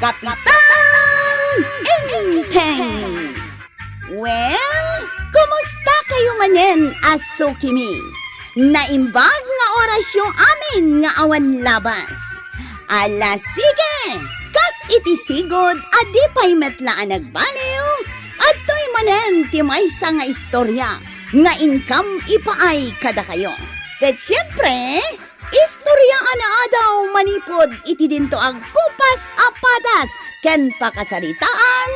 Kapitang Enteng! Well, kumusta kayo manen, Aso Kimi? Naimbag nga oras yung amin nga awan labas. Ala sige, kas itisigod adi pa'y metlaan nagbaliw at to'y manen ti maysa nga istorya nga income ipaay kada kayo. Ket siyempre, istorya ana daw manipod iti dinto ang kupas apadas ken pakasaritaan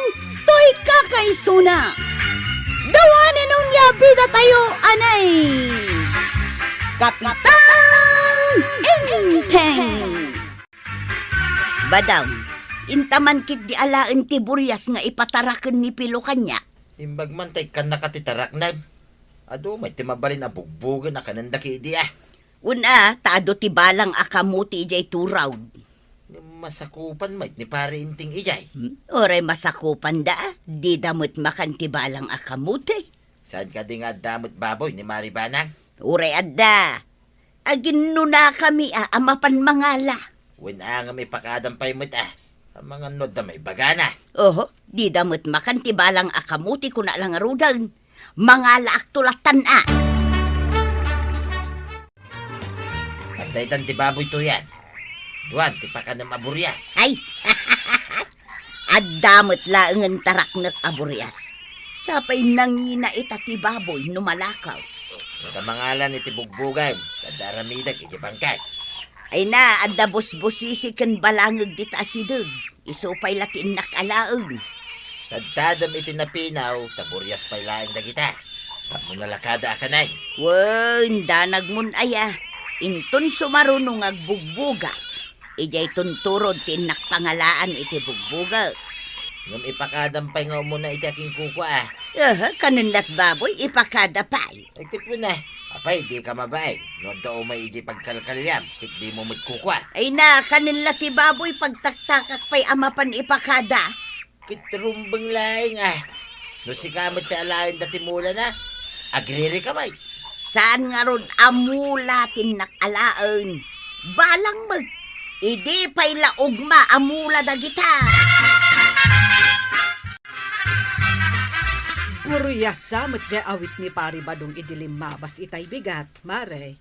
to'y kakaisuna. Dawanan nung yabida tayo anay. Kapitang Enteng! Badaw, intaman kit di alaan ti buryas nga ipataraken ni Pilo kanya. Imbag man tay kan nakatitarak na. Ado, may timabalin na bugbugan na kananda ki idi ah. Una, taado ti balang akamuti ijay turaw. Masakupan may ni pare inting ijay. Oray masakupan da, di damot makan ti balang akamuti. Saan ka di nga damot baboy ni Maribanang? Uray adda, agin na kami amapan mangala. Wala nga may pakadampay mo ang mga nod na may bagana. Oho, di damot makan ti balang akamuti ko na lang arudan. Mangala aktulatan At daytan ti baboy to yan. Duwan, ti pakanam aburyas. Ay, adamot laang tarak na aburyas. Sapay nangina itati baboy numalakaw. Nakamangalan iti bugbugan, kadaramidag iti bangkay. Ay na, adda busbusisi kan balangag dita asideg. Isupay latin nakalaang. Tadtadam iti napinaw, taburyas pa'y laing dagita. Tapos nalakada akanay. Wen, danag mun aya. Intun sumarunong agbugbuga. Ijay tunturod tinak pangalaan iti bugbuga. Ngam ipakadampay nga muna iti aking kukwa ah. Kanunlat baboy, ipakadapay. Ay kit mo na. Apay, di ka mabay. No daw may iti pagkalkalyam, kit di mo magkukwa. Ay na, kanunlat ti baboy, pagtaktakak pa'y amapan ipakada. Kit rumbang laing ah. No si kamot ti alayin dati mula na, agriri ka may. Saan nga ron amula tinak alaan? Balang mag, idi pa'y laugma amula dagita. Buryas samot dya awit ni pari badong idilim mabas itay bigat, mare.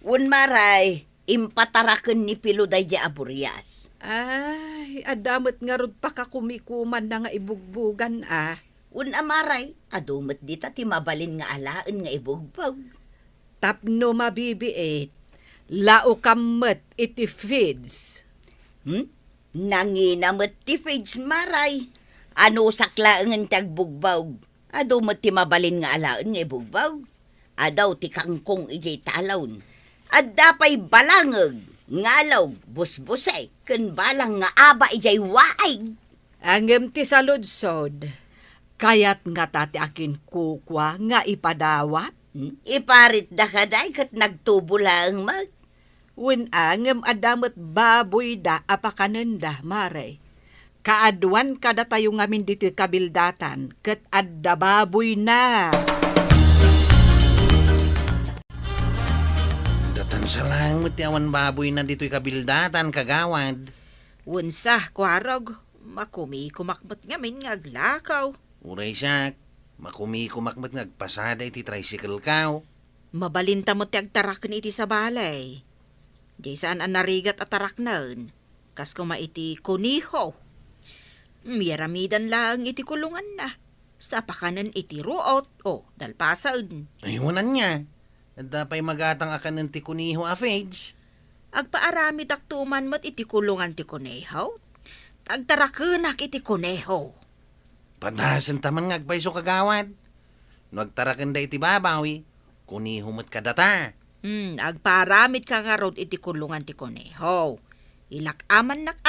Un maray, impataraken ni Pilo day dya aburyas. Ay, adamot nga rod pa kakumikuman na nga ibugbugan ah. Un amaray, adumot dita ti mabalin nga alaan nga ibugbog. Tapno mabibiit, lao kammet iti feeds. Nanginamot ti feeds maray. Ano saklaangan tagbugbaw? Adumot ti mabalin nga alaan nga ibugbaw. Adaw ti kangkong ijay talon. Adda pa'y balangag, ngalaw, busbusay, ken balang nga aba ijay waay. Angem ti saludsod, kayat nga tati akin kukwa nga ipadawat. Iparit da kaday kat nagtubulang mag. Wen angem adamot baboy da apakananda, mare. Kaadwan kada tayo ngamin dito kabildatan, ket adda baboy na. Datan sa lang ti awan baboy na dito'y kabildatan, kagawad. Unsa, kwarog, makumi-kumakmat ngamin nga aglakaw. Uray siyak, makumi-kumakmat ngagpasada iti tricycle kaw. Mabalinta mo ti agtarak ni iti sa balay. Di saan ang narigat at tarak naun. Kas kuma iti kuniho. Miyaramidan lang iti kulungan na. Sa pakanan iti ruot o dalpasaun. Ayunan niya. Dapay magatang akan ng tikuniho a fage. Agpaarami taktuman mo't iti kulungan ti kuneho. Agtarakenak iti kuneho. Padasan taman ngagpaiso kagawad. Nagtarakan da iti babawi. Kuniho mo't kadata. Agparamit ka nga rod iti kulungan ti kuneho. Ilakaman nak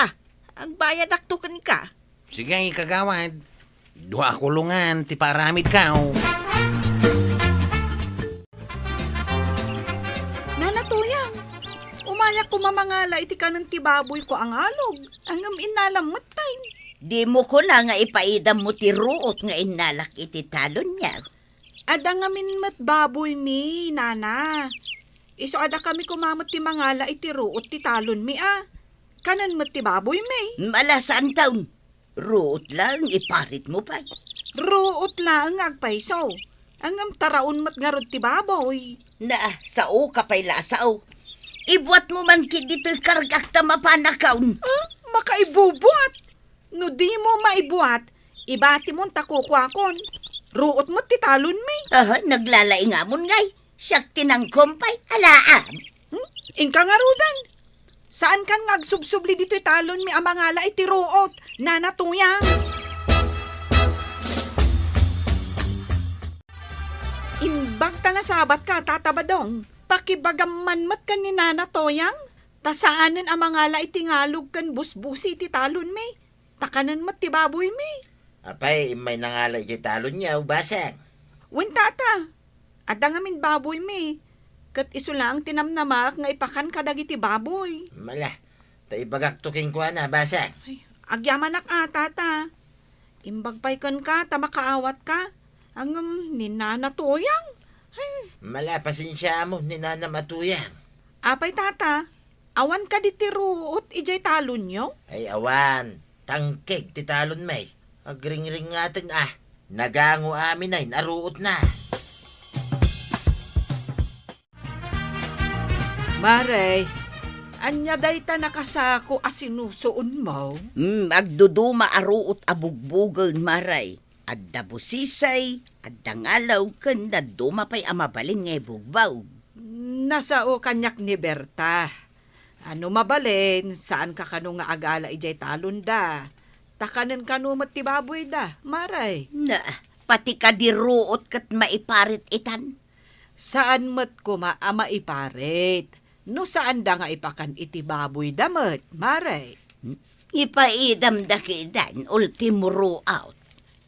agbayad aktukan ka. Sige, kagawad. Dua kulungan, ti paramid ka. Nanatuyang, umayak ko mamangala iti kanang tibaboy ko ang alog. Angam inalang matay. Di mo ko na nga ipaidam mo ti ruot nga inalak iti talon niya. Ada ngamin mat baboy mi, nana. Iso ada kami kumamot ti mangala iti ruot ti talon mi Kanan mo ti baboy, may. Malasaan taon. Ruot lang, iparit mo pa. Ruot lang agpaiso. Ang taraon mat nga rod ti baboy. Na, sao ka pa'y lasao. Ibuat mo man kid dito kargak ta mapanakaon. Makaibubuat. No di mo maibuat, ibati mo takukwakon. Ruot mo ti talon, may. Naglalay nga mon ngay. Siyak tinang kumpay, alaam. Ingka nga rudan. Saan kan ngagsubsubli dito talon mi amangala iti ruot? Nanatuyang. Imbag ta na sabat ka, tatabadong. Pakibagaman mat kan ni nanatoyang. Tasaanan amangala iti ngalog kan busbusi iti talon mi. Takanan mat ti baboy mi. Apay, may nangalay di talon niya, basang. Wen tata. Adda nga min baboy mi. Kat iso lang tinamnamak nga ipakan kadagiti baboy. Mala, taibagak tuking ko na, basang. Ay, agyamanak tata. Imbag pa'y kan ka, tamakaawat ka. Ang ninanatoyang. Mala, pasensya mo, ni Nana Matuyang. Apay tata, awan ka di tiruot, ijay talon nyo? Ay awan, tangkeg ti talon may. Agring-ring natin nagango amin ay, naruot na. Maray, anya day ta nakasako asinusuon mo? Agduduma aruot abugbugon maray. Adda busisay, adda ngalaw ken duma pa'y amabalin nga bugbaw. Nasao kanyak ni Berta. Ano mabalin, saan ka kanu nga agala ijay talon da? Takanan kanu ti baboy da, maray. Na, pati ka di ruot kat maiparit itan. Saan mat ko maiparit? No saan da nga ipakan iti baboy damat, maray? Ipaidam da kidan, ultimo out.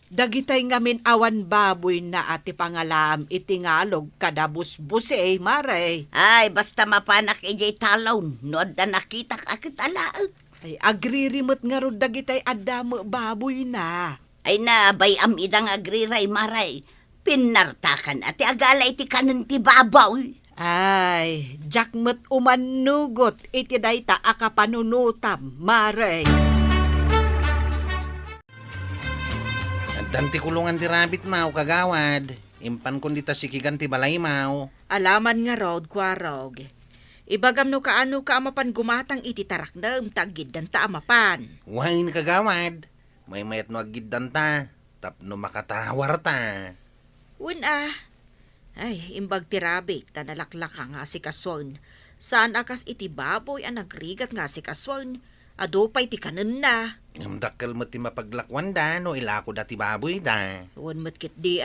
Dagitay ngamin awan baboy na ati pangalam itingalog kadabus-buse, maray. Ay, basta mapanak ijay talon, no da nakita ka kitalaag. Ay, agririmot nga rod dagitay adamo baboy na. Ay na, bayam idang agriray maray. Pinartakan ati agala iti kanan ti babaw. Ay, jakmet umanugot iti dayta akapanunutam, maray. Danti kulungan ti rabbit mau kagawad. Impan kundi ta sikigan ti balay mau. Alaman nga rod, kwarog. Ibagam no kaano ka amapan gumatang iti tarak na tagid dan ta amapan. Wain kagawad. May mayat no agiddan ta. Tapno makatawar ta. Ay, imbag ti rabbit, tanalaklak nga si kaswan. Saan akas iti baboy ang nagrigat nga si kaswan? Ado pa'y ti kanan na. Dakkel mo ti mapaglakwan da no ilako da ti baboy da. Uwan mo't kit di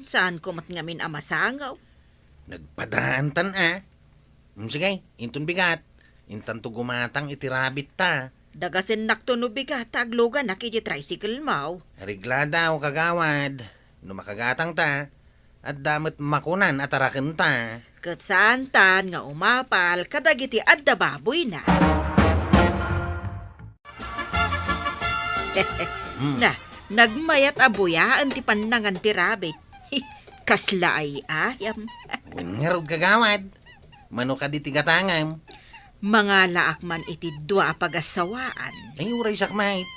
saan ko mat ngamin amasangaw? Nagpadaan tan sige, intun bigat. Intan to gumatang iti rabbit ta. Dagasin nakto no bigat, taglogan na kiti tricycle mau. Rigla daw kagawad. No makagatang ta. At damat makunan at arakin ta. Kat saan tan nga umapal, kadagiti adda baboy na. Na, nagmayat abuyaan ti panangan ti rabbit. Kasla ay ayam. Wingarod kagawad. Mano ka di tigatangam. Mga laakman iti dua pagasawaan. Ay uray sakmait.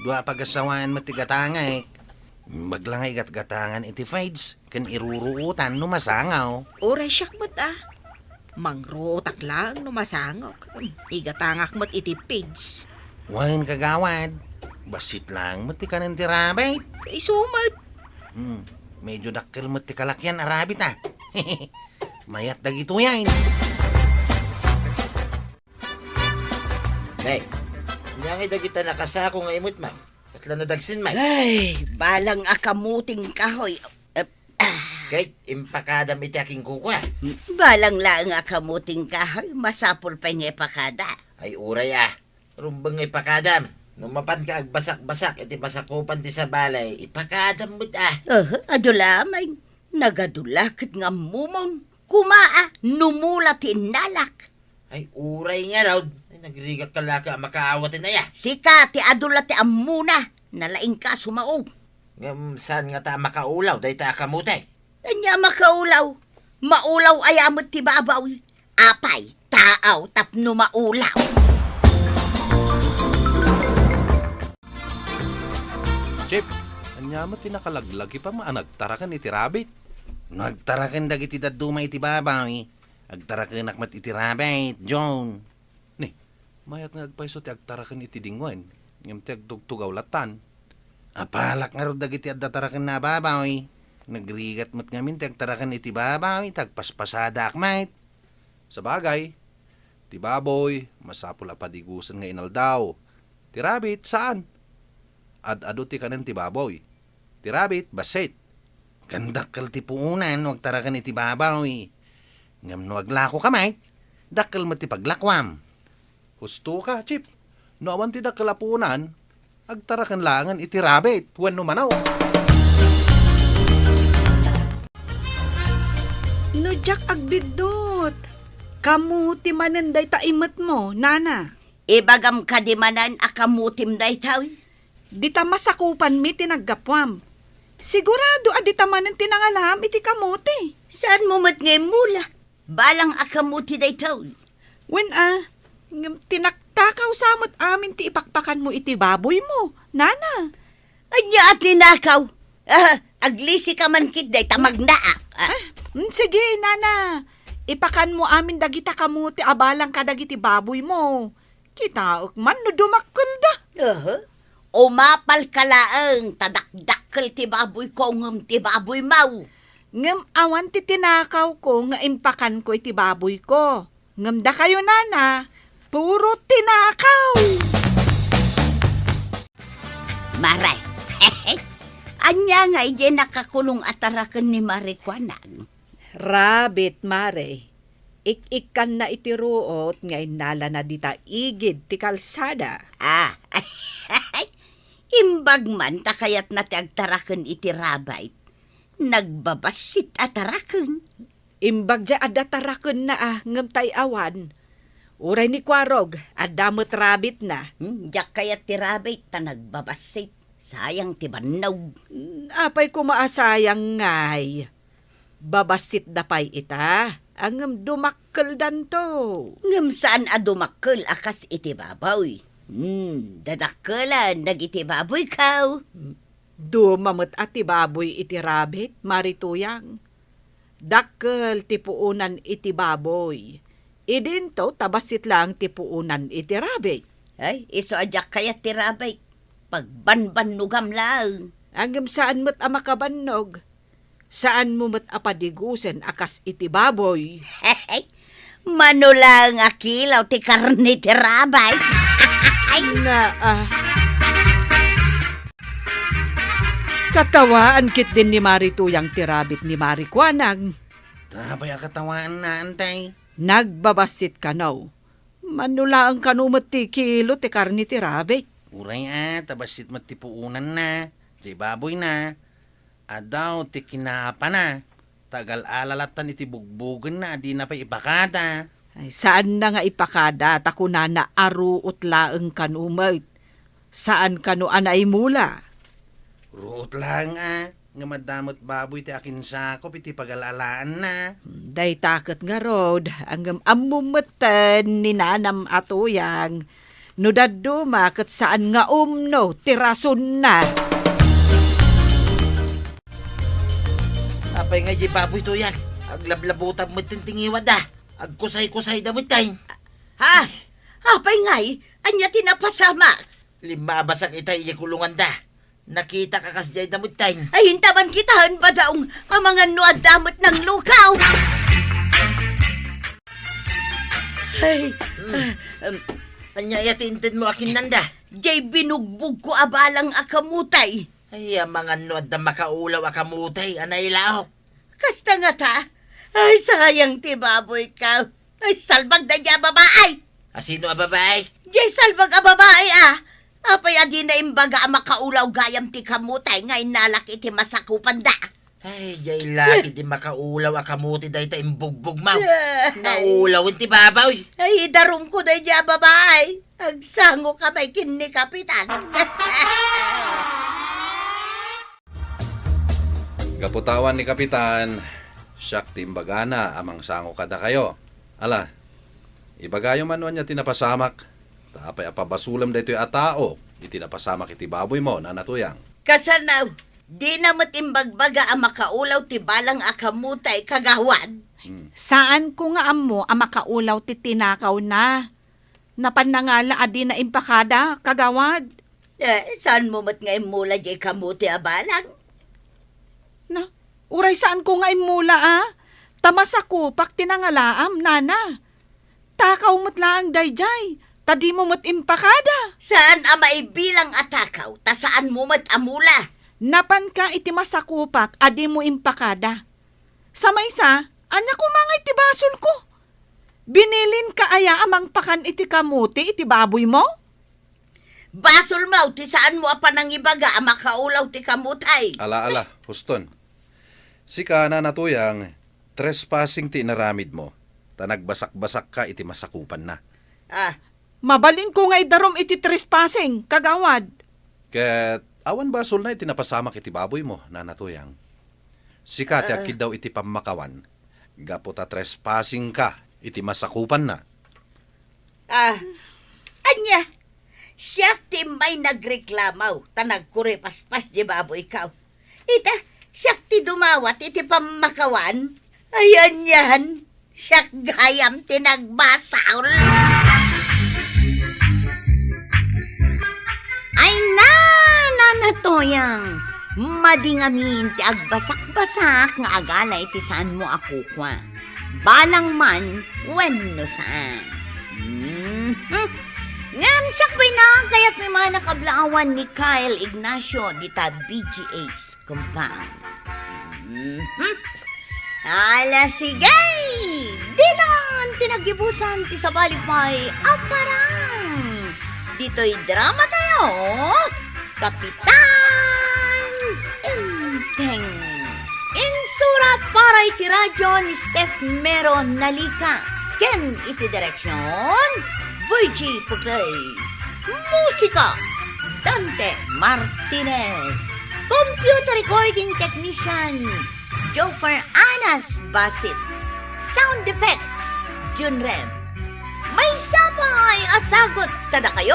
Dua pagasawaan matigatangay. Maglangay gatgatangan iti fides. Kan iruruutan no masangaw. Oray syakmat Mangrutak lang no masangok. Igatangak mat iti pigs. Wain kagawad. Basit lang mati ka ng tirabay. Kay sumad. Medyo dakil mati kalakyan arabit Mayat dagito yan. Nay, niyangay dagita nakasako nga imot, ma'am. Kasla na dagsin, ma'am. Ay, balang akamuting kahoy. Kahit impakadam iti aking kukwa. Balang lang akamuting kahoy, masapol pa nga pakada. Ay uray rumbang ipakadam. Numapan ka agbasak-basak iti basakupan ti sa balay, ipakadam mo't Adulamay, nagadulakit nga mumon. Kumaa, numula tinalak. Ay uray nga raw. Ay nagrigat ka laka makaawatin na ya. Sika, ti adula ti amuna. Nalaing ka sumao. Ngam saan nga ta makaulaw, day ta kamutay. Kanya makaulaw. Maulaw ayamot ti babaw. Apay, taaw tapno maulaw. Chip, anya mo tinakalaglag pa maanagtarakan iti rabbit. Nagtarakan dagiti daduma iti babaw eh. Agtarakan akmat iti rabbit, John. Ni, mayat nga agpaiso ti agtarakan iti dingwan. Ngam ti agtugtugaw latan. Apalak nga ro dagiti agtarakan na babaw eh. Nagrigat mat ngamin ti agtarakan iti babaw eh. Tagpaspasada akmat. Sa bagay, ti baboy, masapula padigusan nga inaldaw. Ti rabbit, saan? Ad-ado ti kanan ti baboy. Ti rabbit, basit. Kandakkel ti puunan, wag tarakan iti babaw eh. Ngam no aglako kamay, dakkel mo ti paglakwam. Husto ka, Chip. No awan ti dakkel apunan, agtarakan langan iti rabbit, wan numanaw. No, Jack, agbidot. Kamuti manenday taimat mo, nana. Ibagam kadimanan akamutim daytaw. Di ta masakupan mi tinaggapwam. Sigurado adi ta manen tinangalam iti kamuti. Saan mo mat ngay mula? Balang akamuti daytaw. When tinaktakaw samot amin ti ipakpakan mo iti baboy mo, nana. Anya at tinakaw. Aglisi ka man kit day tamagnaak. Sige, nana. Ipakan mo amin dagita kamuti abalang ka dagiti baboy mo. Kitaok man no dumakkel da. Umapal ka laang tadakdakkel ti baboy ko ngem ti baboy mau. Ngem awan ti tinakaw ko nga impakan ko iti baboy ko. Ngem da kayo, nana. Puro tinakaw. Maray. Anya nga ije nakakulong ataraken ni Marikwanan. Rabbit, mare. Ik-ikan na iti ruot nga inala na dita igid ti kalsada. Imbag man ta kayat na ti agtaraken iti rabait. Nagbabasit ataraken. Imbag ja adataraken na ngem tay awan. Uray ni Kwarog, adamot rabbit na. Diyak kayat ti rabait ta nagbabasit. Sayang ti bannaw. Apay kumaasayang ngay. Babasit dapay ita. Ang dumakkel danto. Ngem saan adumakkel akas iti baboy. Dadakkelan dagiti baboy kaw. Dumamot at ti baboy iti rabbit, marituyang. Dakkel ti puunan iti baboy. Idinto tabasit lang ti puunan iti rabbit. Ay, iso adyak kayat ti rabait. Pagbanbanugam lang. Anggam saan mo't amakabannog? Saan mo mo't apadigusen akas iti baboy? Manulang akilaw ti karni ti rabay. Katawaan kit din ni Marituyang ti rabbit ni Marikwanag. Tabay ang katawaan na, antay. Nagbabasit ka now. Manulaang kanumot ti kilo ti karni ti rabbit. Uray tabasit matipuunan na. Jay baboy na. Adaw ti kinapa na. Tagal alalatan iti bugbugan na. Di na pa ipakada. Ay, saan na nga ipakada? Tako na aruot laeng kanumot. Saan kanu anay mula? Ruot lang Nga madamot baboy ti akin sakop iti pagalalaan na. Day takot nga rod. Ang amumutan ni nanam atuyang. No daduma kat saan nga umno tirason na. Apay nga di baboy to yan. Aglablabutan mo tintingiwa da. Agkusay-kusay da mo tayo. Ha? Apay ngay, anya tinapasama. Lima basak itay iya kulungan da. Nakita ka kasjay da mo tayo. Ay, hintaman kitahan ba daong ang mga nuad damot ng lukaw? Ay, Anya yatintin mo akin nanda. jay binugbog ko abalang akamutay. Ay, ang mga nuad na makaulaw akamutay. Anay lahok. Kasta nga ta. Ay, sayang ti baboy ka. Ay, salbag na niya babaay. Asino a babae? Jay salbag a babaay Apay adi na imbaga makaulaw gayam ti kamutay ngay nalaki ti masakupan da. Ay, jay laki di makaulaw akamuti dahi ta imbugbog mau. Naulawin ti babaw. Ay, darum ko na niya babaay. Agsango ka may kin ni Kapitan. Kaputawan ni Kapitan, siyak timbagana amang sango kada kayo. Ala, Ibagayo man niya tinapasamak. Tapay apabasulam da ito'y atao. Iti napasamak iti baboy mo, nanatuyang. Kasanaw, di na matimbagbaga ang makaulaw ti balang akamutay kagawad. Saan ko nga amo ang makaulaw ti tinakaw na? Napanangala adi na impakada, kagawad. Saan mo mat nga imula di kamuti a balang? Na, uray saan ko nga imula Tamas ako, pak tinangalaam, nana. Takaw mo't lang dayjay, tadi mo mo't impakada. Saan ang maibilang atakaw? Ta saan mo mat amula? Napan ka iti masakupak, adi mo impakada. Sa maysa, anya ko mga iti basol ko. Binilin ka aya amang pakan iti kamuti iti baboy mo? Basol mo, ti saan mo apanangibaga ang makaulaw ti kamutay? Ala, huston. Sika, nanatuyang, trespassing ti inaramid mo. Ta nagbasak-basak ka iti masakupan na. Mabalin ko nga idarom iti trespassing, kagawad. Ket awan basol na iti napasamak iti baboy mo, nanatuyang. Sika, ti akid daw iti pamakawan. Gapo ta trespassing ka, iti masakupan na. Anya, siya ti may nagreklamaw, ta nagkuripaspas di baboy ikaw. Ita, siya ti dumawat iti pamakawan. Ayan yan, siya gayam ti nagbasaul. Ay nanatoyang, madingamin ti agbasak-basak nga agala iti saan mo ako kwa. Balang man, wenno saan. Ngam sakbay na kaya't may mga nakablaawan ni Kyle Ignacio dita BGH compound. Ala sigay! Dinan tinagibusan ti sabalipay aparang. Dito'y drama tayo, Kapitan Inteng. Insurat para iti radyo ni Steph Mero Nalika. Ken iti direksyon, Virgie Puglay. Musika, Dante Martinez. Computer recording technician, Joffer Anas Basit. Sound effects, Junrem. May sapay asagot kada kayo,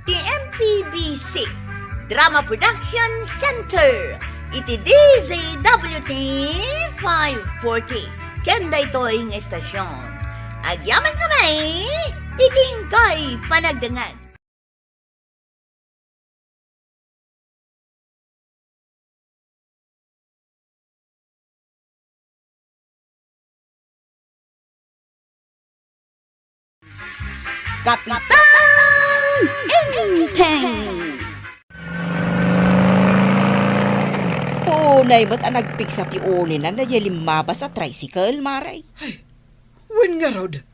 TMPBC Drama Production Center. Iti DZWT 540. Kenda ito'y ng estasyon. Agyaman kami, itingkay panagdangan. Kapitan Inteng! Punay ba't ang nagpiksa ti uli na limabas sa tricycle, maray? Wen nga rod,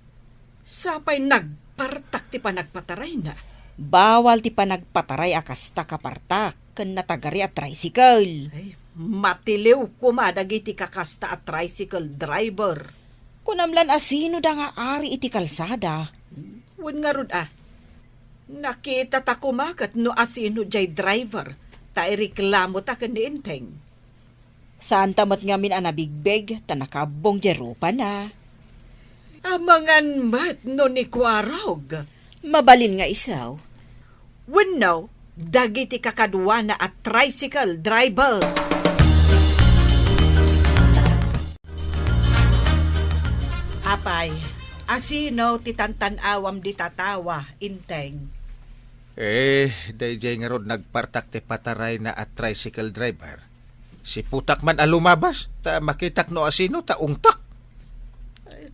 sapay nagpartak ti panagpataray na. Bawal ti panagpataray akasta kapartak, kan natagari at tricycle. Ay, matiliw kumadag iti kakasta at tricycle driver. Kunamlan asino da nga ari iti kalsada. Wen nga rod nakita ta kumakat no asino jay driver, ta ireklamo ta kan ni Inteng. Saan tamat ngamin anabigbeg, tanakabong jerupa na. Amangan mat no ni Kwarog. Mabalin nga isaw. Wen no, dagiti kakadwa na at tricycle driver. Apay, asino ti tantanawam di tatawa, Inteng? Dayjay nga rod nagpartak ti pataray na at tricycle driver. Si putak man alumabas, ta makitak no asino ta ungtak.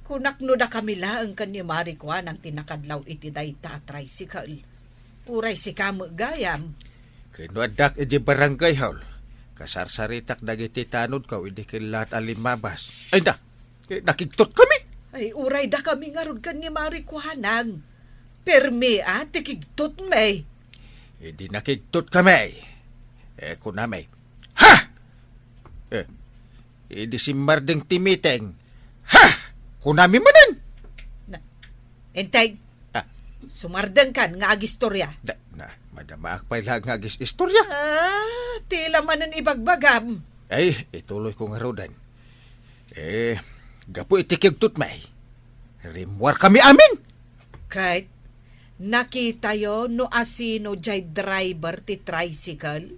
Kunak no da kami laang kan ni Marikwan ang tinakadlaw iti dayta tricycle. Uray si kamo gayam. Kinuadak iti barangay haul. Kasarsaritak dagiti tanod ka, hindi kilat alimabas. Ay da, nakiktot kami. Ay uray da kami nga rod kan ni Marikwanang. Permi tikigtot may. Hindi nakiktot kami. Kunamay. Ha! Hindi si Marding Timiteng. Ha! Kunami manan. Inteng, sumardeng kan nga agistorya. Madama akpay lang nga agis istorya. Tila manan ibagbagam. Ay, ituloy ko nga rodan. Gapo itikigtot may. Rimwar kami amin. Kahit nakita yo no asino jay driver ti tricycle.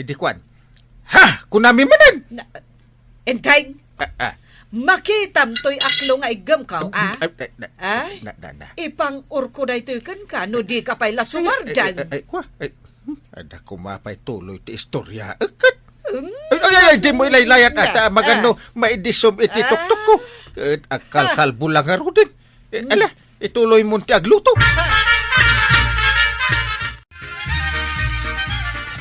Di kwan. Ha! Kunami manan! And kahit Ah. makitam to'y aklo nga igam ka, Ay, Na. ipang urko na ito'y kan ka, no di ka pa'y lasumar dyan. Kwa? Ada kumapay tuloy ti istorya. Akat! Ay, di mo ilaylayat at magano maidisom iti tuktok ko. Akal-kalbo lang nga ro din. Ala, ituloy mo ti agluto.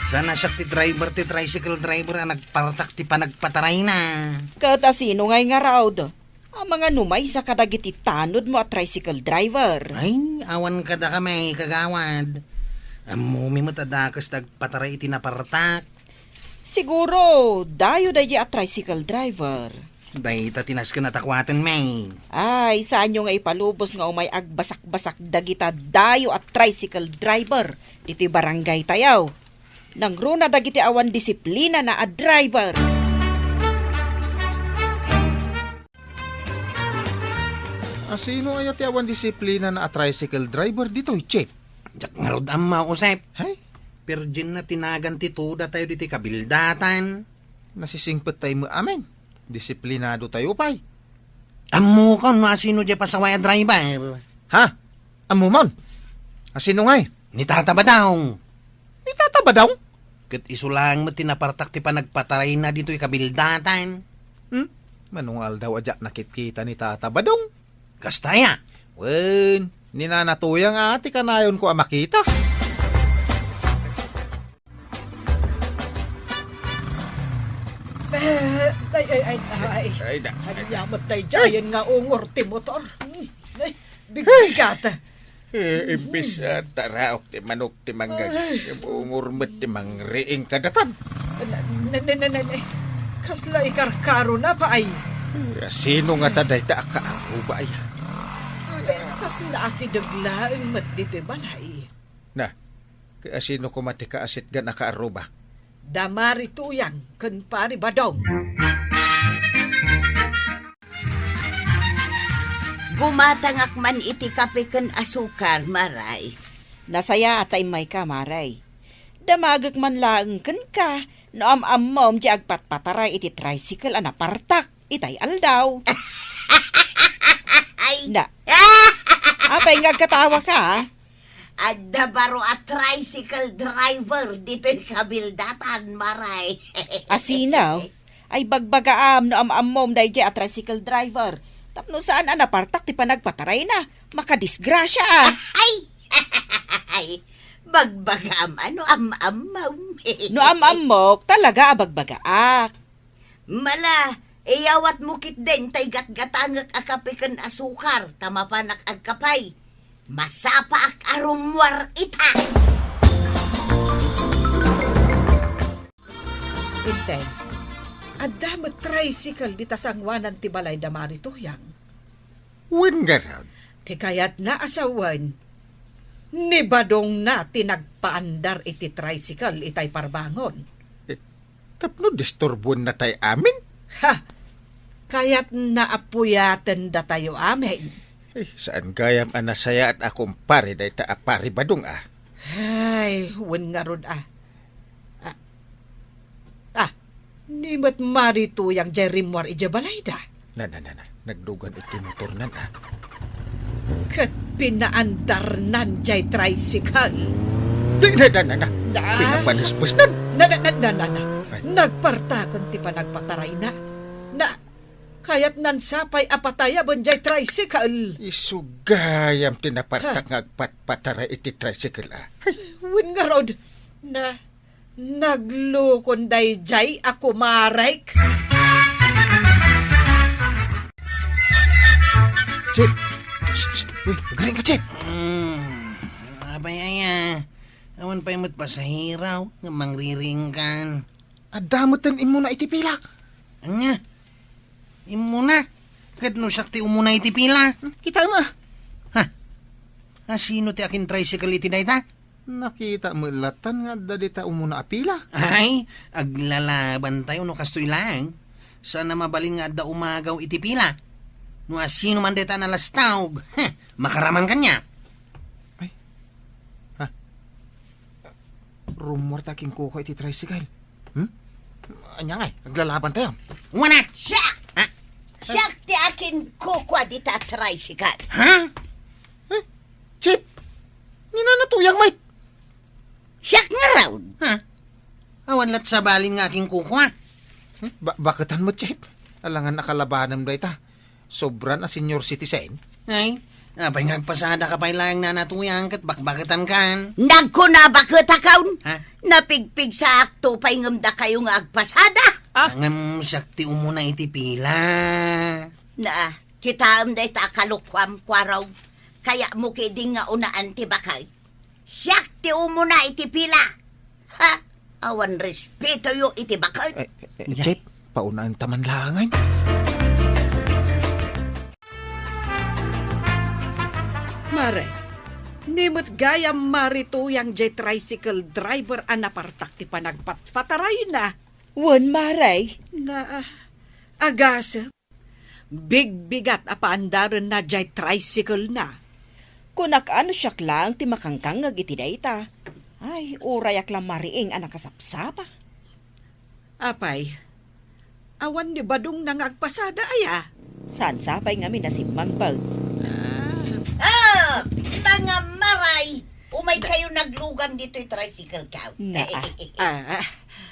Sana siya ti driver, ti tricycle driver ang nagpartak ti panagpataray na. Kat asino ngay nga raw do? Ang mga numay sa kadagiti tanod mo at tricycle driver. Ay, awan ka da kami, kagawad. Amumi mo tadakas nagpataray iti napartak. Siguro, dayo dayi at tricycle driver. Day tatinas ka natakwatan, may. Ay, saan nyo nga ipalubos nga umay agbasak-basak dagita dayo at tricycle driver dito barangay tayaw. Nang runa dagiti awan disiplina na a driver. Sino ay ti awan disiplina na a tricycle driver dito, Chip? Jak nga rod ang mausap. Hay, Pero dyan na tinagan ti tuda tayo diti kabildatan. nasisingpet tayo mo amin. Disiplinado tayo, pay. Amo ka, masino dyan pasaway a driver. Ha? Amumon? Sino ngay? Ni tata ba daw? Di tataba daw? Kat isulang mo tinapartak ti panagpataray na dito kabildatan. Manungal daw adyak nakikita ni Tata Badong. Kastaya. Wen, ninanatuyang ati kanayon ko makita. Ay. Hanyamat tayo dyan nga ungor ti motor. Ay, bigat. Imbis taraok ti manok ti manggag. Umurmet ti mangriing kadatan. Kasla ikarkaro na pa ay. Sino nga taday ta akaaruba ay? Kasla asidaglaang mat dito balay. Na, kaya sino ko mati kaasit gan akaaruba? Damari tuyang kan pari badong. Gumatangak man iti kape ken asukar, maray. Nasaya atay may kamaray. Damagak man laeng ken ka, no am-am di agpatpataray iti tricycle a napartak, itay aldaw. Ay, Na, apay nga katawa ka, adda baro a tricycle driver dito'y kabildatan, maray. asinaw, ay bagbagaam no am-am day a tricycle driver. Tapno saan a napartak ti panagpataray na, makadisgrasya ah. Ay, bagbagam, ano am-amaw. No am-amok, talaga abagbagaak. Mala, iyawat mukit din tay gatgatangak akapikan asukar, tama pa agkapay. Masapa ak arumwar ita. Intay, adamot tricycle di tasangwanan ti balay damari tuyang. Wen nga raw. Ti kayat na asawan, ni badong na tinagpaandar iti tricycle itay parbangon. Tapno disturbon na tayo amin? Ha! Kaya't naapuyatan da tayo amin. Saan gayam anasaya at akong pare day ta apari badong ah? Ay, wen nga rod ni mat marito yang jerimwar ijabalay da. Na, nagdugan iti motor nan ah. Kat pinaandar nan jay tricycle. Na. Pinapanisbus nan. Na. Nagpartakon ti panagpataray na. Na, kaya't nan sapay apataya bon jay tricycle. Isugayam tinapartak nga agpatpataray iti tricycle ah. Wen nga rod, na naglukon day jay ako marayk. Chip! Uy, magaling ka, Chip! Abayaya. Awan pa yung pasahiraw, nga mangriringkan. Adamutan imo na itipila. Anya? Imuna? Kat no sakti umuna itipila? Kita mo. Sino ti akin tricycle iti dayta? Nakita mo latan nga dadita umuna apila. Ay, aglalaban tayo no kastoy lang. Sana mabaling nga da umagaw iti pila. No sino man deta nalastawg, makaraman kanya. rumor taking kuko iti tricycle. Anya ngay, aglalaban tayo. Wana! Siya! Siya ti akin kukwa di ta tricycle. Ha? Chip, ninanatuyang mate. Siya nga raw. Ha? Awan lat sa balin nga aking kukwa. Bakitan mo, Chip? Alangan nakalabanan mo ita. Sobra na senior citizen. Ay, abay ngagpasada ka pa ilang nanatuyang kat bakbakitan kan. Nagkuna bakit akaun? Ha? Napigpig sa akto pa da kayo nga agpasada. Angam sakti umuna iti pila. Na, kita day ta kalukwam kwaraw. Kaya mo kiding nga unaan ti bakay. Siyak ti umuna iti pila. Ha? Awan respeto yo iti bakay. Chip, paunaan taman langan. Mare, nimot gaya marituyang jay tricycle driver an napartak ti panagpatpataray na. Wan, Maray. Na, agas, big-bigat apaandaran na jay tricycle na. Kunak ano siyak lang ti makangkangag iti dayta. Ay, urayak lang mariing anak kasapsapa. Apay, awan ni badong nangagpasada aya. Saan sapay nga minasimang pag. Mga maray. Umay kayo naglugan dito yung tricycle ka.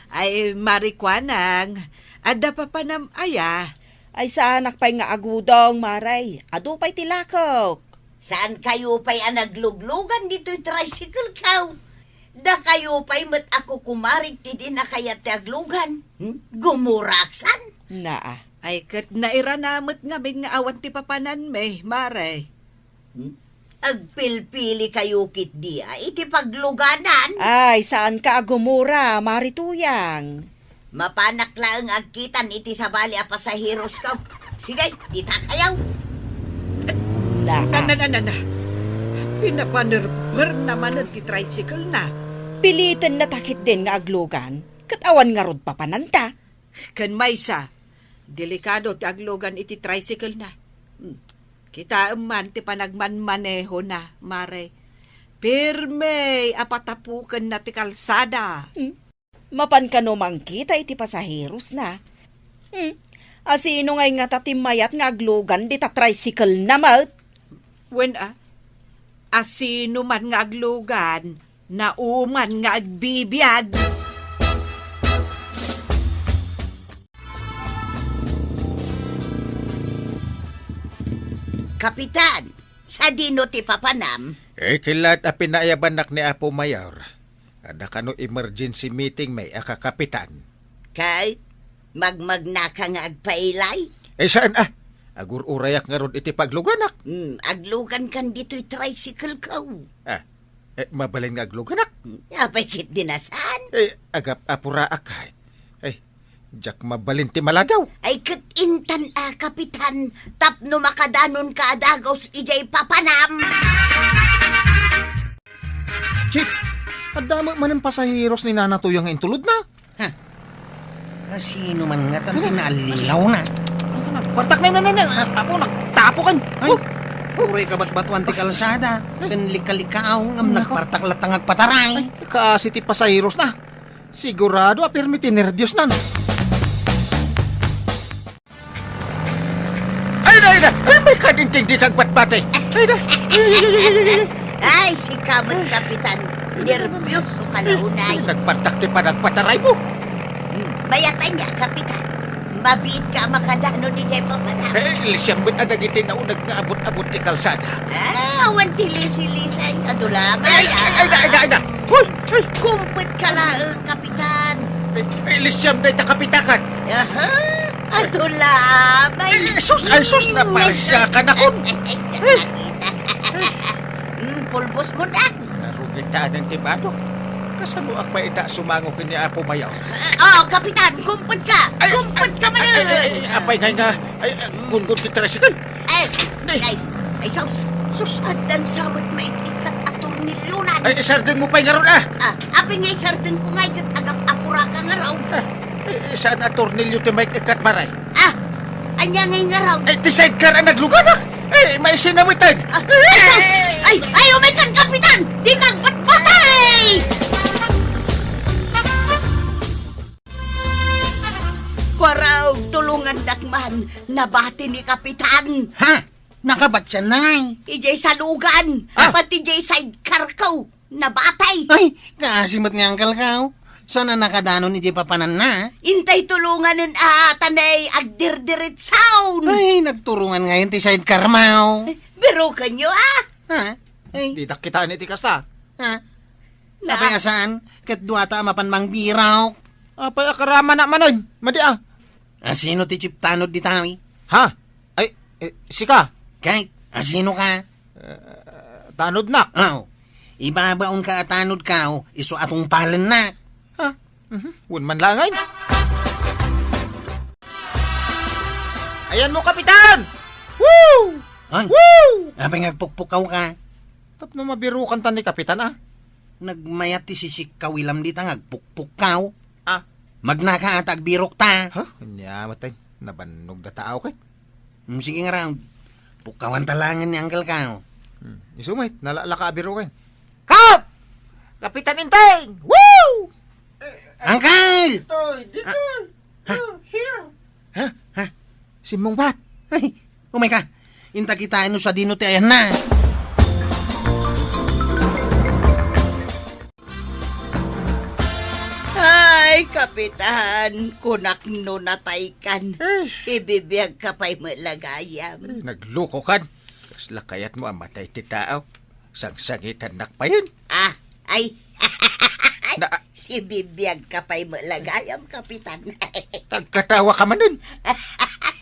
Ay, marikwanang, ada pa panam aya. Ay, saanak pa'y nga agudong, Maray. Ado pa'y tilakok. Saan kayo pa'y nagluglugan dito yung tricycle ka? Da kayo pa'y mat ako kumarig ti din na kaya ti aglugan. Gumuraksan. Naa. Ay, kat nairanamot nga may nga awan ti papanan may, Maray. Agpilpili kayo kit dia, iti pagluganan. Ay, saan ka agumura, marituyang? Mapanak lang agkitan iti sa bali a pasaheros ka. Sige, dita kayaw. Naa. Na. Pinapanerber naman ti tricycle na. Pilitin na takit din nga aglugan. Katawan nga rod papananta. Kan maysa, delikado ti aglogan iti tricycle na. Kita man ti panagmanmaneho na, Mare. Pirme, apatapukan na ti kalsada. Mapan ka no mangkita iti pasaheros na. Asino ngay nga tatimayat nga aglugan di ta tricycle na mat? When asino man nga aglugan, nauman nga agbibiyag. Kapitan, sa dino ti papanam, Kilat a pinayabanak ni Apo Mayor. Ada kano emergency meeting may akakapitan. kay magmagna ka nga agpailay. Saan Agur-urayak nga ron iti pagluganak. Aglugan kan dito'y tricycle ka. Mabalin nga agluganak. Apay kit dinasan. Agap apura akay. Jak mabalin ti maladaw. Ay kit intan kapitan, tapno makadanon ka adagos ijay papanam. Chip, adama man ang pasaheros ni Nanatuyang nga intulod na. Sino man nga tan pinalilaw na. Partak na. Apo, nagtapo kan. Ay, uray ka bat-batuan ti kalsada. Kan lika-likaaw ngam nagpartak latang agpataray. Kasi ti pasaheros na. Sigurado apirmi ti nervyos na. Ay, may kadinting di kagbat-bate. Ay, si kamot kapitan, nervyoso ka launay. Nagpartak ti panagpataray mo. Mayatan niya, kapitan. Mabiit ka makadanon ni jay papanam. Lisyambit adag iti naunag nga abot-abot ti kalsada. Awan tilisi-lisay, adulamay. Ay, Hoy! Kumpit ka laang, kapitan. Lisyam na ita kapitakan. Aha, adulamay. Sus na parsya ka na kun. Pulbos mo na. Narugitaan ng tibadok. Kasano ak pa ita sumango kini Apo Mayaw? Kapitan, kumpit ka. Kumpit ka man. Apay nga, gungun ti tricycle. Ay, sus. At dan samot may ikat ator milyunan. Sardin mo pa'y nga ron Apin ngay sardin ko ngay kat agap apura ka nga raw. Saan a tornilyo ti may ikat maray? Anya ngay nga raw. Ti sidecar ang nagluganak. May sinawitan. Ay, umikan, kapitan! Di kagbatbatay! Kapitan, nabati ni Kapitan. Ha? Nakabat siya, nay. Ijay salugan, pati ijay sidecar ko, nabatay. Ay, kasimot nga ang kalkaw. Sana nakadano ni Jay Papanan na. Intay tulungan nun tanay agdirdirit sound. Ay, nagturungan ngayon ti sidecar mau. Biro kanyo Ha? Ay, Di kita ni tikasta. ha? Napay asaan? Kat duwata mapanmang biraw. Apay akarama na manon. Madi ah. Asino ti chiptanod di tawi? Ha? Ay, sika. Kahit, asino ka? Tanod na. Oh, ibabaon ka at tanod ka, iso atong palan na. Ha? Wun man langay. Ayan mo, Kapitan! Woo! Ay, Woo! apay ngagpukpukaw ka. Tap na mabirukan tan ni Kapitan ah. Nagmayat ti sisik kawilam di ta ngagpukpukaw. Ah. Magnaka at agbirok ta. Ha? Anya matay. Nabannog da tao kay. Sige nga raw, pukawan talangan ni Uncle Kao. Isumay, nalalaka birukan. Kap! Kapitan Inteng! Woo! Uncle! Ha? Simong bat. Ay, umay ka. Inta kita sa dino ti ayan na. Ay, Kapitan, kunak no nataykan. Si bibiyag kapay malagayam. Nagluko kan. Kas lakayat mo ang matay ti tao. Sang-sangitan nakpayin. Ay, Na, si bibiyag kapay malagayam, Kapitan. tagkatawa ka man nun.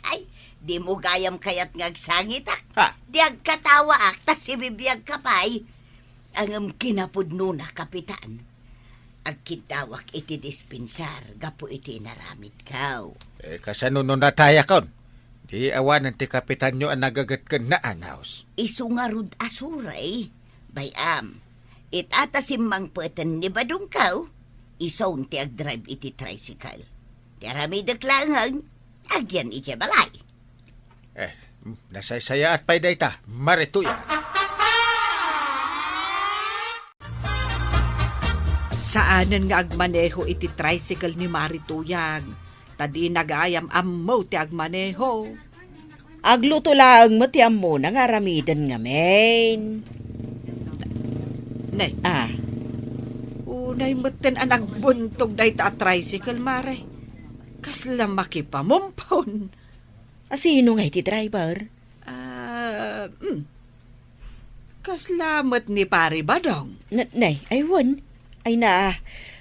Ay, di mo gayam kayat ngagsangitak. Ha? Di agkatawa akta si bibiyag kapay. Ang kinapudno na, Kapitan. Agkitawak iti dispensar, gapo iti naramit kaw. Kasano nun nataya kon? Di awan ti Kapitan nyo ang nagagat ka na anaws. Isungarud asuray, bayam. Itata simmang puetan ni badong kaw, isown ti agdrive iti tricycle. Ti aramidak langang, agyan iti balay. Nasaysaya at payday ta. Marituya. Saanan nga agmaneho iti tricycle ni Marituyang. Tadi nagayam ammo ti agmaneho. Agluto lang mo ti ammo na nga ramidan nga main. Nay, Ah, unay moten ang nagbuntog dahi ta tricycle, mare. Kasla makipamumpon. sino nga iti driver? Kaslamat ni pari badong. Nay, aywan. Ay na,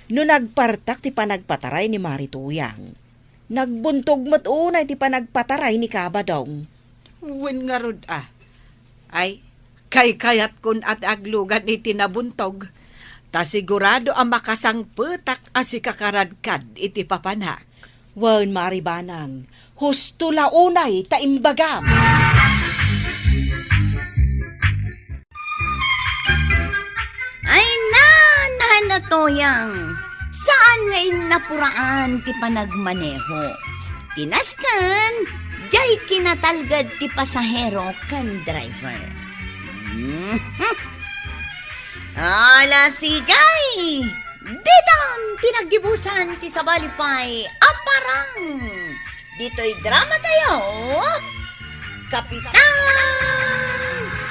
no nagpartak ti panagpataray ni Marituyang. Nagbuntog mo't unay ti panagpataray ni Kabadong. Win nga rod Ay, kayat kun at aglugan iti nabuntog. Ta sigurado ang makasangpetak asi kakaradkad iti papanak. Wan maribanang, husto launay ta imbagam. Ay na toyang, saan ngayon napuraan ti panagmaneho? Tinaskan, jay kinatalgad ti pasahero kan driver. Ala sigay, ditan pinagdibusan ti sabalipay, aparang. Dito'y drama tayo, Kapitan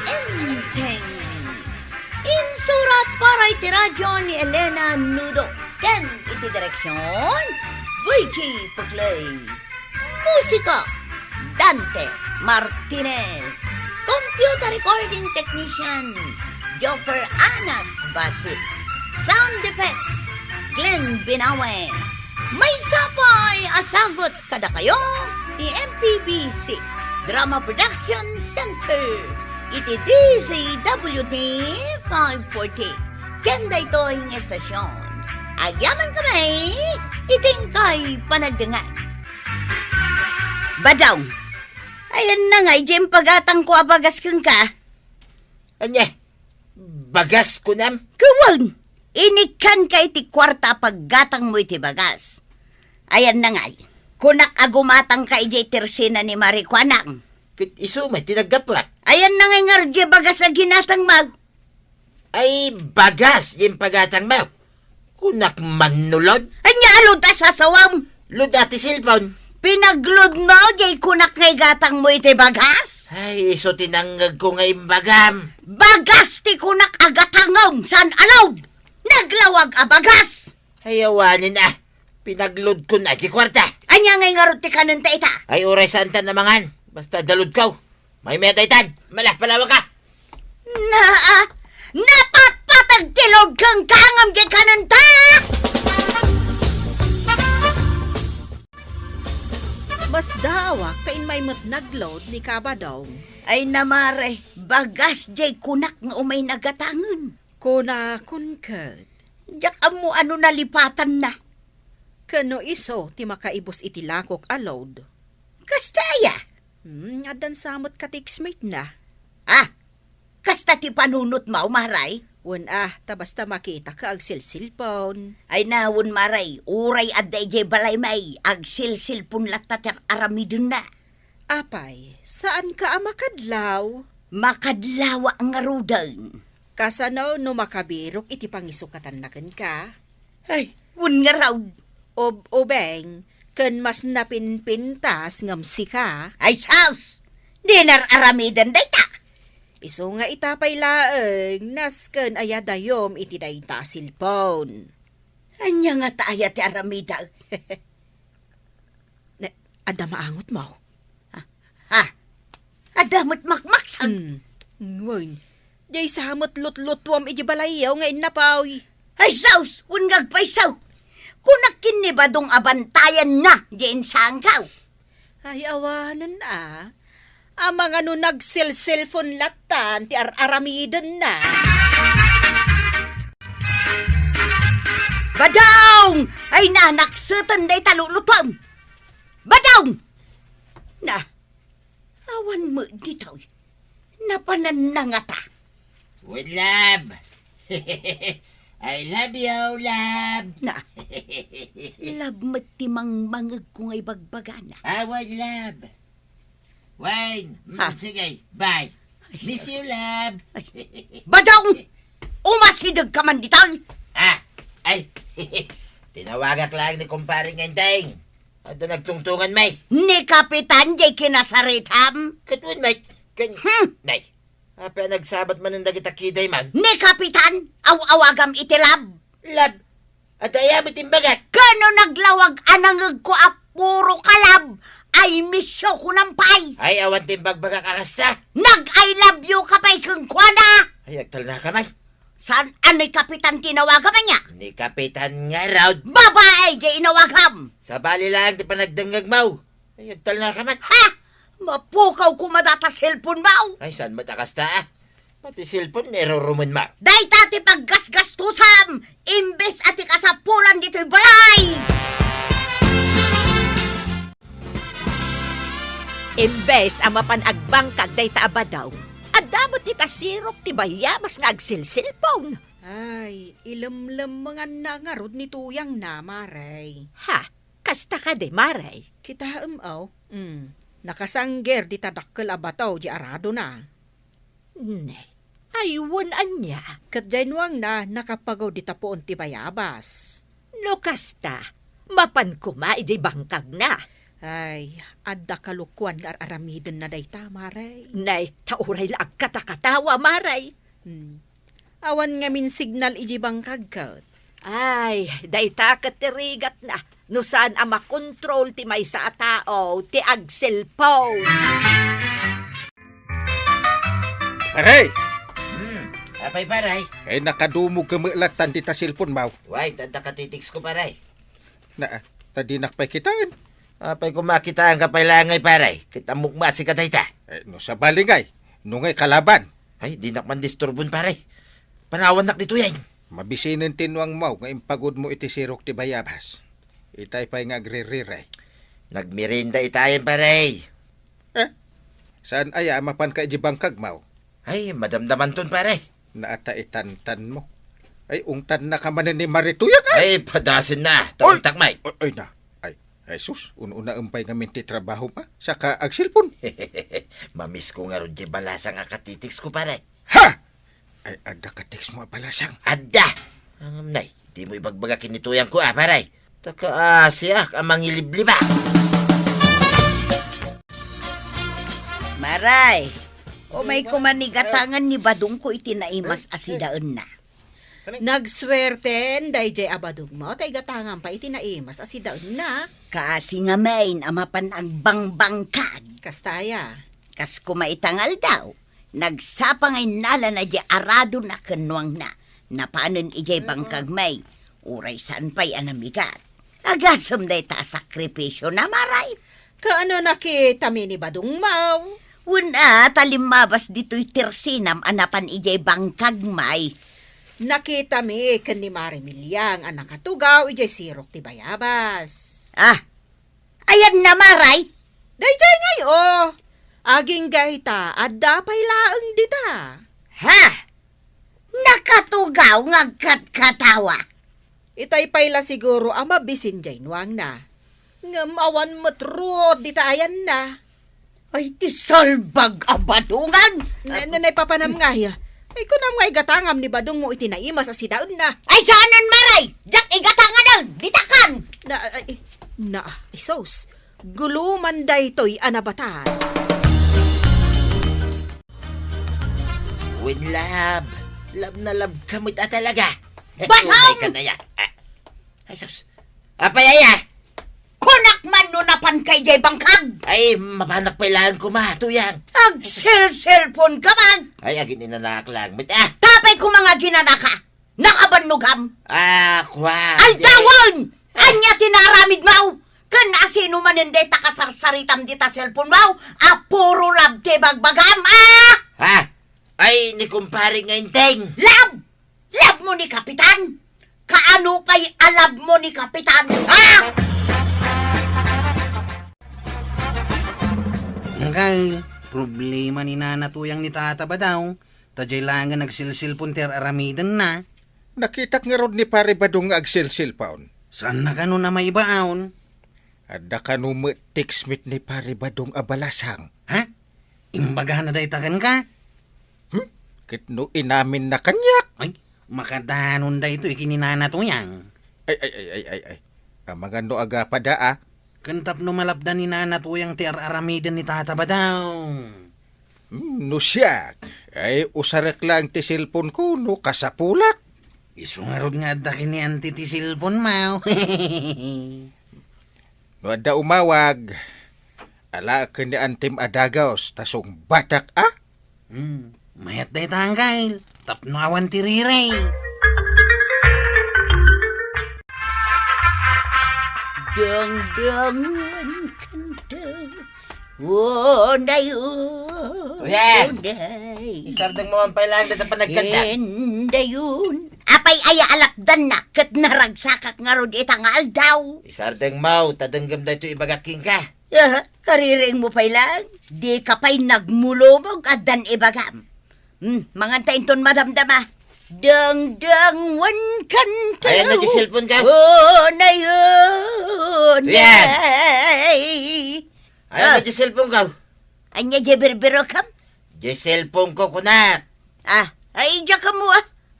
Enteng. Insurat para iti radyo ni Elena Nudo. Ken iti direksyon, Vicky Paglay. Musika, Dante Martinez. Computer recording technician, Joffer Anas Basit. Sound effects, Glenn Binawe. May sapay asagot kada kayo, ti MPBC Drama Production Center. Iti DZWT 540. Kenda ito yung estasyon. Agyaman kami, iting kay panagdangan. Badaw, ayan na nga, ijim pagatang ko abagas kang ka. Anya, bagas ko nam. Kawan, inikan ka iti kwarta paggatang mo iti bagas. Ayan na nga, kunak agumatang ka iti tersina ni Marikwanang. Kit iso may tinaggapat. Ayan na nga nga, bagas na ginatang mag. Ay, bagas yung pagatang mo. Kunak manulod. Anya alod ta sasawam. Lud ati silpon. Pinaglod mo, jay kunak kay gatang mo iti bagas? Ay, iso tinanggag ko nga imbagam. Bagas ti kunak agatangom, san alawd? Naglawag a bagas! Ay, awanin ah. Pinaglod ko na, di kwarta. Anya ngay nga ti kanon ta ita? Ay, oray saan ta namangan. Basta dalod kaw. May metay tan. Malah, palawa ka. Napapatag tilog kang kangam di kanon ta! Mas dawak kain may naglod ni Kabadong. Ay namare, bagas jay kunak nga umay nagatangon. Kuna kunkad. Diyak mo ano nalipatan na. Kano iso ti makaibos iti lakok alod. Kastaya. Adan samot ka tiksmate na. Ah, kasta ti panunot mo, maray. Ta basta makita ka ag silsilpon. Ay nawon maray, uray aday jay balay may, ag silsilpon latat ang aramidon na. Apay, saan ka amakadlaw? Makadlawa ang arudan. Kasano no makabirok iti pangisukatan na ka? Ay, un nga raw. Obeng, ken mas napinpintas ngamsi ka. Ay, saus! Dinar aramidan dayta. Iso nga itapay laeng, nasken ayadayom iti dayta silpon. Anya nga taaya ti aramida. Ada maangot mo? Ha? Adamot makmaksan. Ngayon, jay samot lutlutwam iti balayaw nga inapaw. Ay, saus! Un ngagpaysaw. Kunakin ni badong abantayan na, diyan sangkaw. Ay, awanan na. Amang ano nagsil-cellphone latan, ti aramidan na. Badong! Ay nanaksutan day talulutom. Badong! Na, awan mo dito. Napananangata. With love. I love you, love. Na, labmat timang mangag ko nga'y bagbagana. Awad, love. Wayne, Ha? sige, bye. Ay, Miss sus. you, love. Badong! Umasidag ka man dito. Ay, tinawagak lang ni kumparing ngayong. At nagtungtungan, may. Ni Kapitan jay kinasaritam. Katun, may. Nay. Apa nagsabat man ng dagit akiday man. Ni Kapitan, aw-awagam itilab. Love. At ayamit imbagat. Kano naglawag anangag ko a puro kalab. Ay misyo ko ng pay. Ay, awan timbagbaga kakasta. Nag-I love you ka pa'y kong kwana. Ay, agtal na ka man. Saan ano'y Kapitan tinawagam niya? Ni Kapitan nga raw. Babae jay inawagam. Sa bali lang di pa nagdangag mau. Ay, agtal na ka man. Ha? Mapukaw ko madata cellphone mo. Ay, saan matakasta ah? Pati cellphone, meron ma. Day tati paggasgastusam. Imbes ati kasapulan dito'y balay. Imbes ang mapanagbangkag day taabadaw, adamot ita sirok ti bayamas nga agsilsilpong. Ay, ilamlam mga nangarod ni tuyang na, maray. Ha, kasta ka de maray. Kita nakasangger di tadakkel abataw di arado na. Ne, aywan anya. Kadjainwang na nakapagaw di tapoon ti bayabas. No kasta, mapan kuma iti bangkag na. Ay, adda kalukuan nga aramiden na dayta, maray. Nay, tauray la agkatakatawa maray. Awan nga min signal iji bangkag kat. Ay, dayta katirigat na. No saan ang makontrol ti may sa tao, ti agsilpong. Aray! Apay paray. Ay nakadumog ka mailatan di ta cellphone mau. Why, tanda katitiks ko paray. Na, tadinak pa'y kitaan. Apay kumakita ang kapailangay paray. Kita mukmasi ka dayta. Ay, no sa balingay. Nungay kalaban. Ay, di nak man disturbon paray. Panawan nak dito yan. Mabisinin tinwang mau nga impagod mo iti sirok ti bayabas. Itay pa'y nga agre-riray. Nagmirinda itayan paray. Saan aya mapan ka iji bangkag mau? Ay, madamdaman ton paray. Naata itantan mo. Ay, ungtan na ka manin ni Marituyak ay. Ay, padasin na. Taong takmay. Ay na. Ay sus, una umpay nga minti trabaho pa. Saka agsilpon. Mamiss ko nga ron di balasang akatitiks ko paray. Ha! Ay, ada ka text mo balasang. Adda! Ang nay, di mo ibagbagakin nito yan ko paray. Taka siya, ang mangilibliba. Aray, o may kumanigatangan ni Badong ko itinaimas asidaan na. Nagswerten, dayjay abadog mo, tay gatangan pa itinaimas asidaon na. Kasi nga main amapan ang bangbangkag. Kastaya. Kas kumaitangal daw, nagsapangay nala na di arado na kanwang na. Napanan ijay bangkag may, uray saan pa'y anamigat. Agasam day ta sakripisyo na maray. Kaano nakita mi ni Badong Mau? Una, talimabas dito'y tirsinam anapan ijay bangkag may. Nakita mi kan ni Mari Milyang ang nakatugaw ijay sirok ti Bayabas. Ah, ayan na maray. Dayjay ngayo, aging gahita at dapay laang dita. Ha? Nakatugaw ngagkat-katawa. Itay payla siguro ama bisin jay nuang na. Ngam awan matrot dita ayan na. Ay, ti solbag abadungan. Nanay papanam nga ya. Ay kunam nga igatangam ni Badong mo itinaimas sa sidaon na. Ay, saanan maray? Diyak igatangan ditakan. Sos. Guluman day to'y anabatan. Win lab. Lab na lab kamit talaga. Batang! Umay ka na ya. Ay, sus. Apayaya! Kunak man no napan kay jay bangkag. Ay, mapanak pa ilangan ko ma, tuyang. Ag cellphone ka man. Ay, agin inanak lang. Tapay ko mga ginanaka. Nakabanugam. Kwa. Aldawon! Anya tinaramid mau. Kan asino maninday takasarsaritam dita cellphone mau. Puro lab te bagbagam. Ha? Ay, ni kumpare nga inteng. Lab! Lab mo ni Kapitan. Kaano kay alab mo ni Kapitan? Kay, problema ni Nana Tuyang ni Tata ba daw? Tajay lang nga nagsilsilpon ter aramidan na. Nakita nga rod ni pare Badong nga agsilsil paon. Saan na kano na may baon? Ada kanu mo tiksmit ni pare Badong abalasang. Ha? Imbaga na day takan ka? Kitno inamin na kanyak. Ay, makadanon day ito ikininana Tuyang. Ay. Ang mga no aga pa daa. Kantap no malapdan ni Nana Tuyang ti aramidan ni Tata ba daw? No siya. Ay usarak lang ti cellphone ko no kasapulak. Isungarod nga dakin ni Auntie ti silpon mau. No ada umawag. Ala ka ni Antim Adagaos tasong batak Mayat day tangkay. Tapno awan ti riray. Dang-dangan kanta. Wondayon. Tuyan! Isardang mo man pa ilangan dito pa nagkanta. Endayon. Apay aya alakdan na kat naragsakak nga rod itang aldaw. Isardang mau, tadanggam da ito ibagaking ka. Kariring mo pa lang. Di ka pa'y nagmulomog at dan ibagam. Mangantayin ton madamdama. Dang-dang-wan kanta. Ayan na di cellphone ka. Na yun. Tuyan! Ayan na di cellphone ka. Anya jeberbero kam? Di cellphone ko kunak. Ay dya ka mo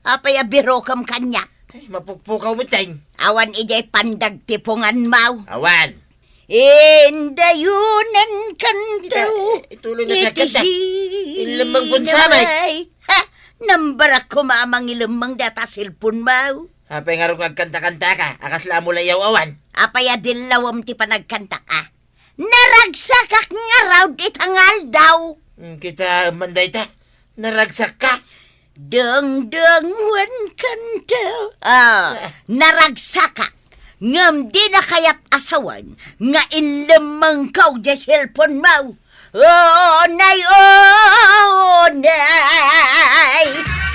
Apay abiro kam kanya. Ay, mapukpukaw mo tayong. Awan ijay pandag tipungan mau. Awan. Indayunan kanto. Ituloy na kakanta. Ilamang bunsamay. Nambarak ko mamang ilamang data silpon mau. Hapay nga rin kagkanta-kanta ka. Akas lang mo layaw awan. Apay adilawam ti panagkanta ka. Naragsakak nga raw ditangal daw. Kita manday ta. Naragsak ka. Dang-dang-wan kanta. Naragsakak. Ngam di na kaya't asawan. Nga ilamang kaw di cellphone mau. Nay.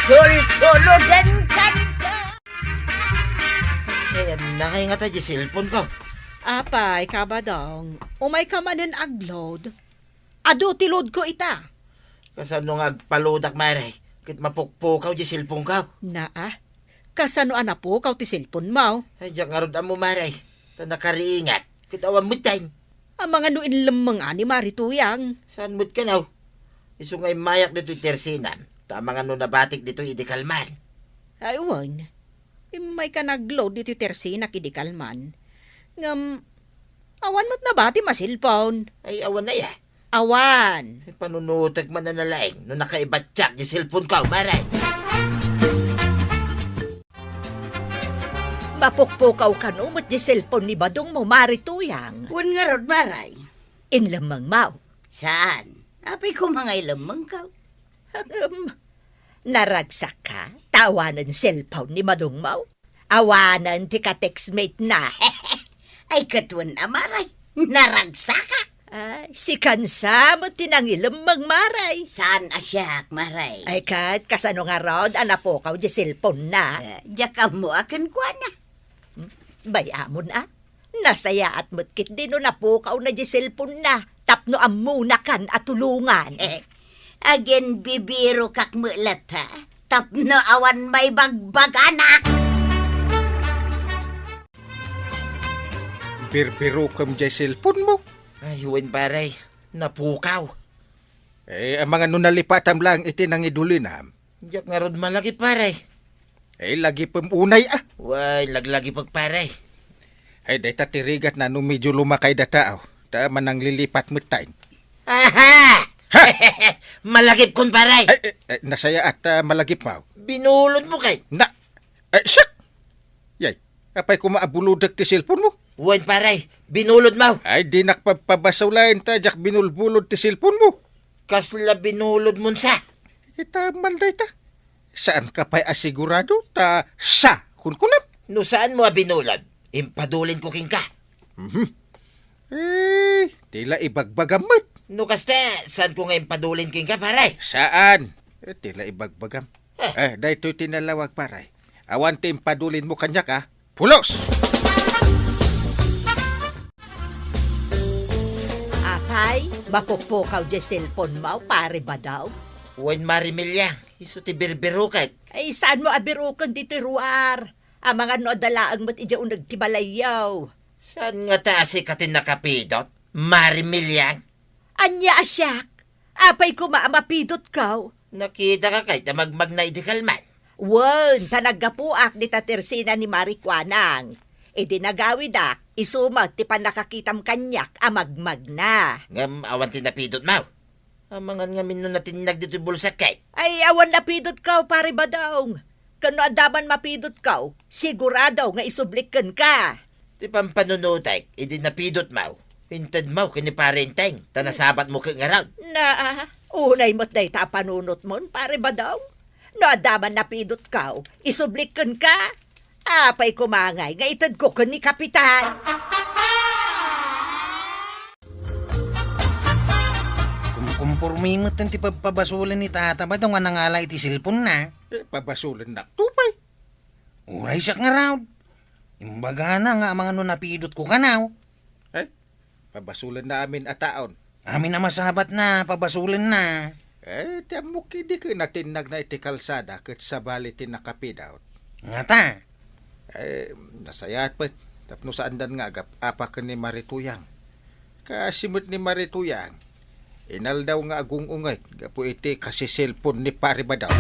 Tul-tuludan kanta. Ayan na kayo nga tayo cellphone ko. Apay, kabadong, umay ka manen aglod. Ado tilod ko ita. Kasano nga agpaludak maray. Kit mapukpukaw di cellphone ka. Kasano anapo kaw ti cellphone mo? Ay, diyak nga rin mo maray. Ta nakariingat. Kit awan mo tayo. Ang mga nuin lamang ani marituyang. Saan mo't ka now? Iso nga'y mayak dito tersinam. Tama nga no nabatik dito idikalman. Ay, uwan. May ka nagload dito tersi nakidikalman. Ngam, awan mo't nabati masilpon. Ay, awan na ya. Awan. Panunutag man na nalaing no nakaibat tsak di cellphone ko, maray. Mapukpukaw ka no, mat di cellphone ni Badong mo, marituyang. Wan nga rod, maray. Inlamang mau. Saan? Apay ko mga ilamang ka. Naragsak ka, tawanan cellphone ni Badong mau. Awanan ti ka-textmate na. Ay katuan na, maray. Naragsak ka. Ay, si Kansa mo tinangilamang maray. Saan asyak, maray? Ay kat, kasano nga rod, anapokaw di cellphone na. Diya ka mo akin kwa na. Bayamon nasaya at mutkit din no napukaw na di cellphone na. Tapno amuna kan at tulungan. Again, bibiro kak mulat ha. Tapno awan may bagbagana. Birbiro kam dyan cellphone mo. Ay, huwin paray. Napukaw. Ang mga nunalipatam lang iti nang idulinam. Diyak nga rod malaki paray. Lagi pamunay Way, laglagi pagparay. Day tatirigat na nung medyo lumakay da tao. Ta manang lilipat mo tayo. Aha! Malagip kon paray. Nasaya at malagip mo. Binulod mo kay. Na, siyak! Yay, apay kumaabuludak ti cellphone mo. Huwin paray, binulod mo. Di nakpapabasaw lain ta, jak binulbulod ti cellphone mo. Kasla binulod mo sa. Kita manday ta. Saan ka pa'y asigurado? Ta sa kunkunap. No saan mo binulod? Impadulin ko king ka. Tila ibagbagamat. No kaste, saan ko nga impadulin king ka paray? Saan? Tila ibagbagam. Dahito tinalawag paray. Awan ti impadulin mo kanya ka. Pulos! Apay, mapukpukaw di cellphone mo, pare ba daw? Huwin marimilya, iso ti birbiro kay. Ay, saan mo abirukan dito, Ruar? Ang mga noodalaang mat idya unag tibalayaw. Saan nga taasi ka tinakapidot? Marimilya? Anya asyak, apay ko maamapidot kaw. Nakita ka kay tamagmag na idikalman. Wan, tanagapuak di tatersina ni Marikwanang. E di nagawid isumat ti panakakitam kanyak amagmag na. Ngam awan tinapidot mo. Amangan nga minun na tinag dito bulsa kay. Ay, awan napidot kaw, pare ba daw? Kano adaman mapidot kaw, sigurado nga isublikan ka. Ti pampanunutay, idi napidot mo. Hintad mo kini parenteng, tanasabat mo kang araw. Na, unay mo't day tapanunot mon, pare ba daw? No adaman napidot kaw, isublikan ka. Apay kumangay, nga itad ko ni Kapitan. Kumpurmi mo ti pabasulan ni tata ba nga nangala iti cellphone na? Pabasulan na tupay. Uray siya nga raw. Imbaga na nga mga napidot ko kanaw. Pabasulan na amin at taon. Amin na masabat na, pabasulan na. Tiyamo kidi ko natinag na iti kalsada kat sa bali tinakapidaw. Nga ta. Nasayat pa. Tapno saan dan nga agap apak ni Marituyang. Kasimot ni Marituyang. Inal daw nga agong ungay. Gapo iti kasi cellphone ni pare ba daw.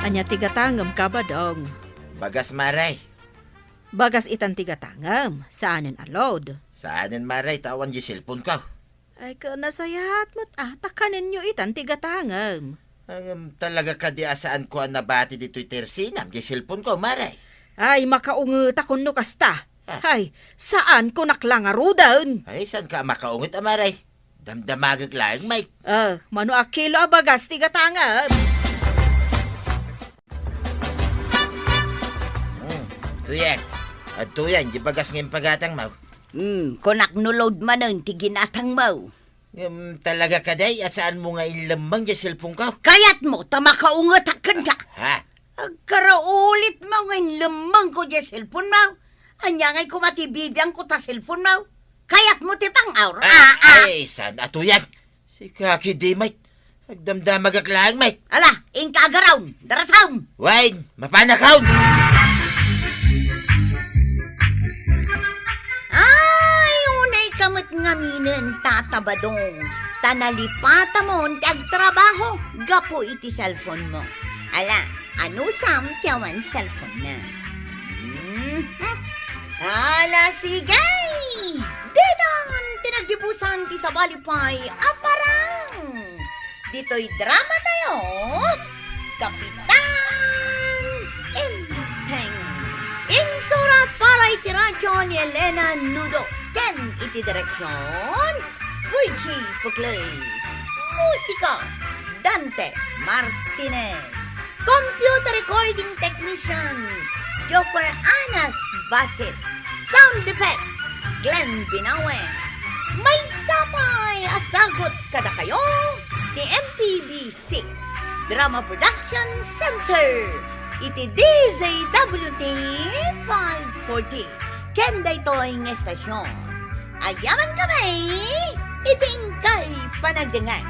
Anya tigatangam ka ba dong? Bagas maray. Bagas itan tigatangam. Saanin alod? Saanin maray, tawan di cellphone ko. Ay ka nasayat mo't takanin nyo itan tigatangam. Talaga ka di asaan ko ang nabati dito'y tersinam, di cellphone ko, maray. Ay makaunguta kun no kasta. Ay, saan ko naklangarudan? Ay, saan ka makaungit, amaray? Damdamagag lang, Mike. Mano akilo abagas tigatangam. Tuyan. At tuyan, di bagas ngayong pagatang mo. Kunak nulod man nun, tiginatang mo. Talaga ka day, asaan mo nga ilamang di cellphone ko? Kayat mo, tamakaungatakan ka. Ha? Agkaraulit mo ngayon lamang ko di cellphone mo. Anya ngay kumatibibiyang ko ta cellphone mo. Kayat mo ti pang aura. Ay, saan atuyan? Si Kaki di, Mike. Agdamdamagag lang, Mike. Ala, ingka agaraw, darasaw. Wine, mapanakaw! Ay, unay kamot ngaminin, tatabadong. Tanalipata mo, agtrabaho. Gapo iti cellphone mo. Ala, ano sam tiyawan cellphone na? Ala, sigay! Dedan tinagdipusan ti sa balipay aparang. Dito'y drama tayo. Kapitan Enteng. Insurat para iti radyo ni Elena Nudo. Ken iti direksyon Virgie Puclay. Musika Dante Martinez. Computer recording technician Joffer Anas Basit. Sound effects Glenn Binawe. May sapay asagot kada kayo ni MPBC Drama Production Center. Iti DZWT 540. Kenda ito'y ng estasyon. Agyaman kami, iting kay panagdingay.